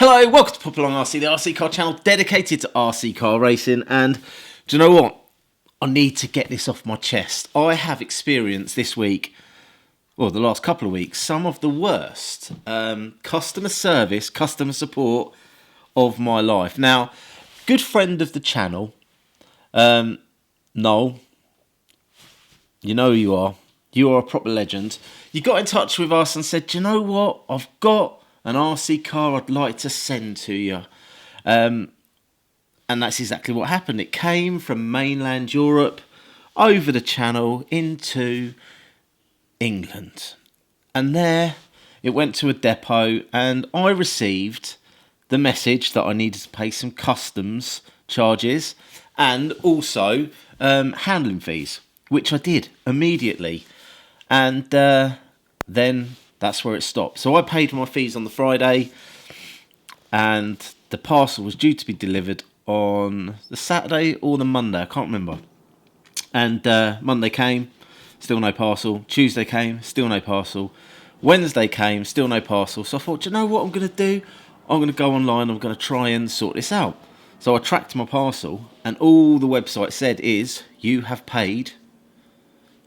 Hello, welcome to Pop Along RC, the RC car channel dedicated to RC car racing. And do you know what? I need to get this off my chest. I have experienced this week, well, the last couple of weeks, some of the worst customer service, customer support of my life. Now, good friend of the channel, Noel, you know who you are. You are a proper legend. You got in touch with us and said, do you know what? I've got an RC car I'd like to send to you. And that's exactly what happened. It came from mainland Europe over the channel into England. And there it went to a depot, and I received the message that I needed to pay some customs charges and also handling fees, which I did immediately. And then that's where it stopped. So I paid my fees on the Friday, and the parcel was due to be delivered on the Saturday or the Monday, I can't remember. And Monday came, still no parcel. Tuesday came, still no parcel. Wednesday came, still no parcel. So I thought, do you know what I'm going to do? I'm going to go online, I'm going to try and sort this out. So I tracked my parcel, and all the website said is, you have paid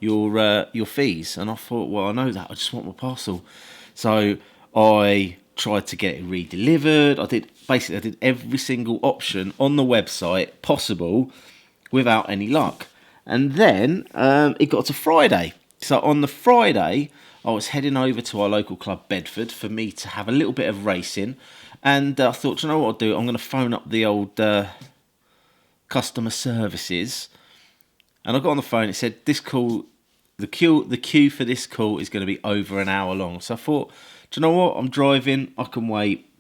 your fees. And I thought, well, I know that, I just want my parcel. So I tried to get it redelivered. I did every single option on the website possible without any luck. And then it got to Friday. So on the Friday, I was heading over to our local club, Bedford, for me to have a little bit of racing. And I thought, you know what I'll do? I'm going to phone up the old customer services. And I got on the phone. It said this call, the queue for this call is going to be over an hour long. So I thought, do you know what? I'm driving. I can wait.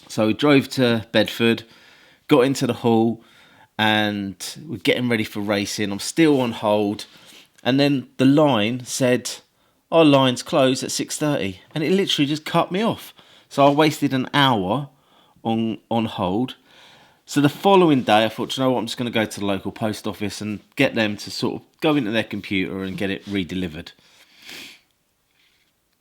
So we drove to Bedford, got into the hall, and we're getting ready for racing. I'm still on hold, and then the line said, "Our line's closed at 6:30," and it literally just cut me off. So I wasted an hour on hold. So the following day, I thought, you know what, I'm just going to go to the local post office and get them to sort of go into their computer and get it redelivered.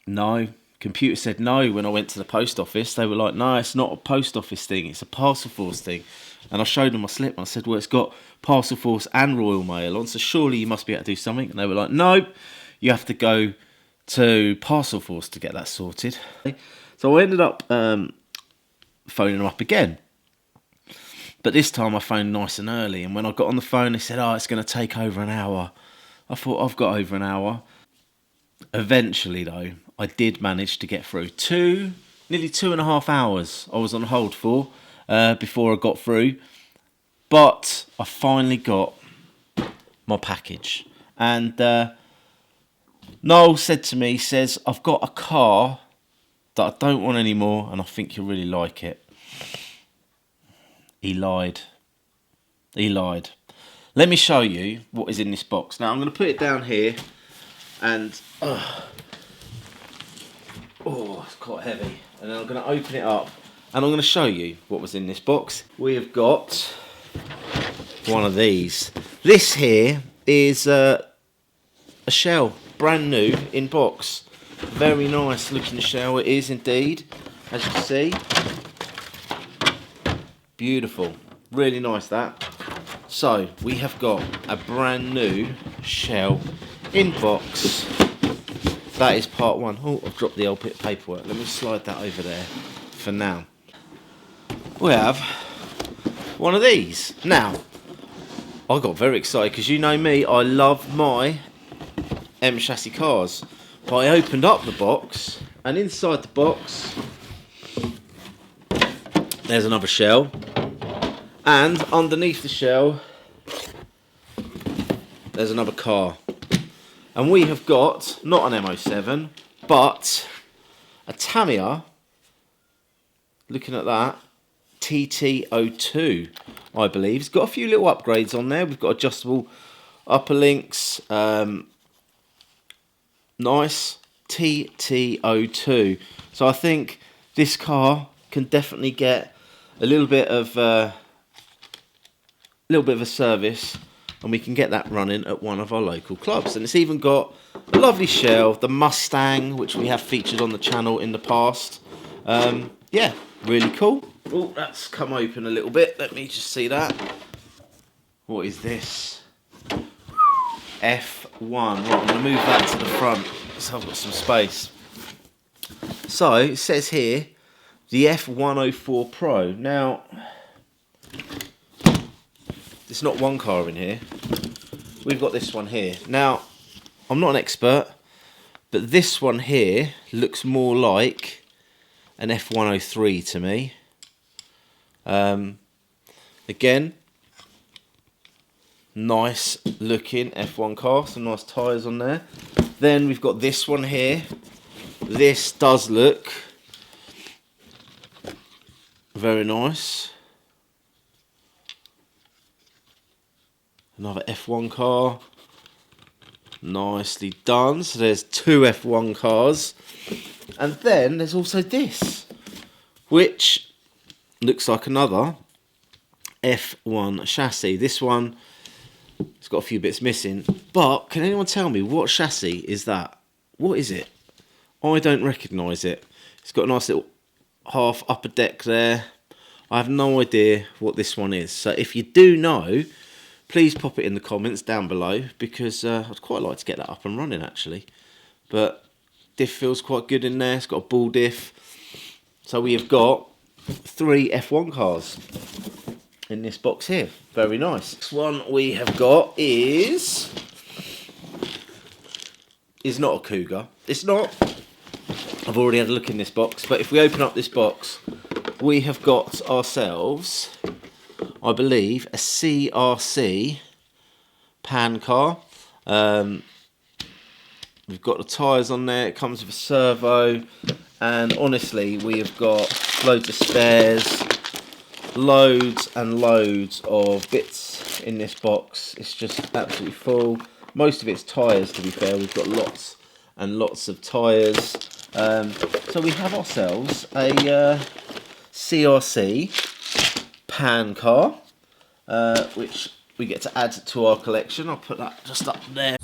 No, computer said no. When I went to the post office, they were like, no, it's not a post office thing, it's a parcel force thing. And I showed them my slip and I said, well, it's got parcel force and Royal Mail on, so surely you must be able to do something. And they were like, no, you have to go to parcel force to get that sorted. So I ended up phoning them up again. But this time I phoned nice and early, and when I got on the phone, they said, oh, it's going to take over an hour. I thought, I've got over an hour. Eventually, though, I did manage to get through. Nearly 2.5 hours I was on hold for before I got through. But I finally got my package. And Noel said to me, says, I've got a car that I don't want anymore, and I think you'll really like it. He lied. He lied. Let me show you what is in this box. Now, I'm going to put it down here. And, oh, it's quite heavy. And then I'm going to open it up. And I'm going to show you what was in this box. We have got one of these. This here is a shell. Brand new in box. Very nice looking shell it is indeed. As you can see. Beautiful, really nice that. So we have got a brand new shell in box. That is part one. Oh, I've dropped the old bit of paperwork. Let me slide that over there for now. We have one of these. Now, I got very excited because you know me, I love my M chassis cars. But I opened up the box, and inside the box, there's another shell, and underneath the shell there's another car. And we have got not an M07 but a Tamiya, looking at that, TT02 I believe. It's got a few little upgrades on there. We've got adjustable upper links, nice, TT02. So I think this car can definitely get a little bit of a service, and we can get that running at one of our local clubs. And it's even got a lovely shell, the Mustang, which we have featured on the channel in the past. Yeah, really cool. Oh, that's come open a little bit. Let me just see that. What is this? F1. Right, I'm going to move that to the front so I've got some space. So, it says here, the F104 Pro. Now, there's not one car in here. We've got this one here. Now, I'm not an expert, but this one here looks more like an F103 to me. Again, nice looking F1 car, some nice tyres on there. Then we've got this one here. This does look very nice. Another F1 car. Nicely done. So there's two F1 cars. And then there's also this, which looks like another F1 chassis. This one, it's got a few bits missing. But can anyone tell me what chassis is that? What is it? I don't recognise it. It's got a nice little half upper deck there. I have no idea what this one is. So if you do know, please pop it in the comments down below, because I'd quite like to get that up and running actually. But diff feels quite good in there. It's got a ball diff. So we have got 3 F1 cars in this box here. Very nice. Next one we have got is not a Cougar. It's not. I've already had a look in this box, but if we open up this box, we have got ourselves, I believe, a CRC pan car. We've got the tyres on there. It comes with a servo, and honestly, we have got loads of spares, loads and loads of bits in this box. It's just absolutely full. Most of it's tyres, to be fair. We've got lots and lots of tyres. So we have ourselves a CRC pan car, which we get to add to our collection. I'll put that just up there.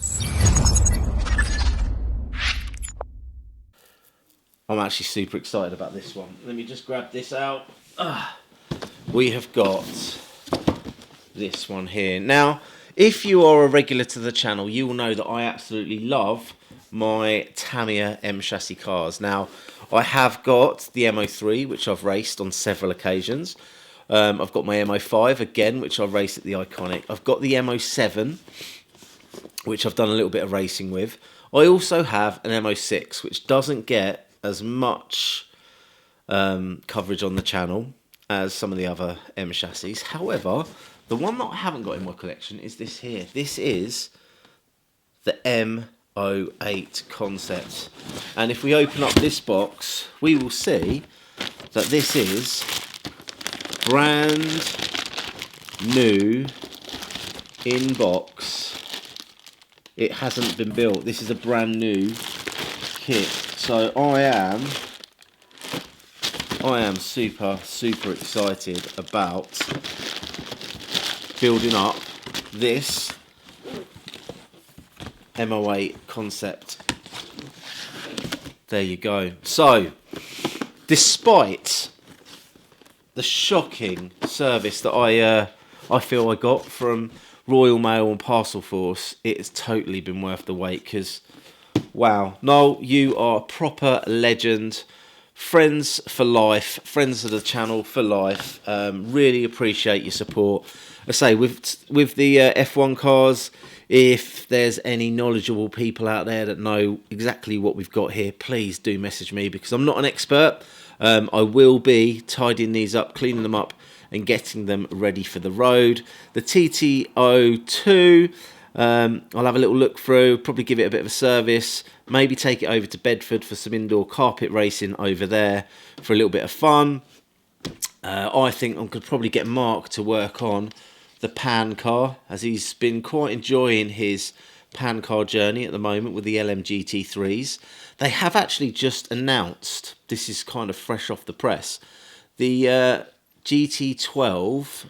I'm actually super excited about this one. Let me just grab this out. We have got this one here. Now, if you are a regular to the channel, you will know that I absolutely love my Tamiya M chassis cars. Now, I have got the M03, which I've raced on several occasions. I've got my M05 again, which I raced at the Iconic. I've got the M07, which I've done a little bit of racing with. I also have an M06, which doesn't get as much coverage on the channel as some of the other M chassis. However, the one that I haven't got in my collection is this here. This is the M08 Concept. And if we open up this box, we will see that this is brand new in box. It hasn't been built. This is a brand new kit. So I am super excited about building up this M08 Concept. There you go. So, despite the shocking service that I feel I got from Royal Mail and Parcel Force, it has totally been worth the wait, because wow, Noel, you are a proper legend. Friends for life, friends of the channel for life. Really appreciate your support. I say, with the F1 cars, if there's any knowledgeable people out there that know exactly what we've got here, please do message me, because I'm not an expert. I will be tidying these up, cleaning them up, and getting them ready for the road. The TT02, I'll have a little look through, probably give it a bit of a service, maybe take it over to Bedford for some indoor carpet racing over there for a little bit of fun. I think I could probably get Mark to work on the pan car, as he's been quite enjoying his pan car journey at the moment with the LMGT3s. They have actually just announced, this is kind of fresh off the press, the GT12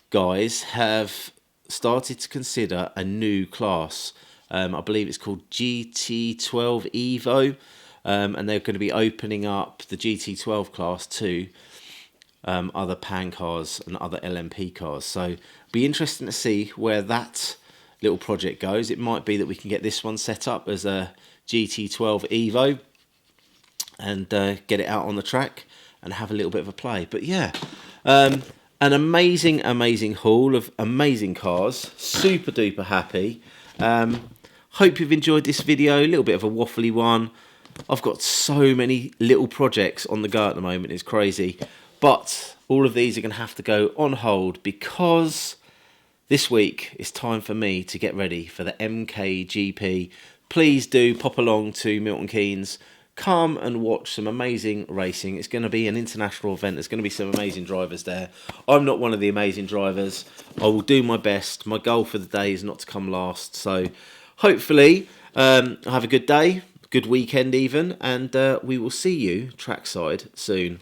guys have started to consider a new class. I believe it's called GT12 Evo, and they're going to be opening up the GT12 class to other PAN cars and other LMP cars. So be interesting to see where that little project goes. It might be that we can get this one set up as a GT12 Evo and get it out on the track and have a little bit of a play. But yeah, an amazing haul of amazing cars. Super duper happy. Hope you've enjoyed this video. A little bit of a waffly one. I've got so many little projects on the go at the moment, it's crazy. But all of these are going to have to go on hold because this week it's time for me to get ready for the MKGP. Please do pop along to Milton Keynes. Come and watch some amazing racing. It's going to be an international event. There's going to be some amazing drivers there. I'm not one of the amazing drivers. I will do my best. My goal for the day is not to come last. So hopefully have a good day, good weekend even, and we will see you trackside soon.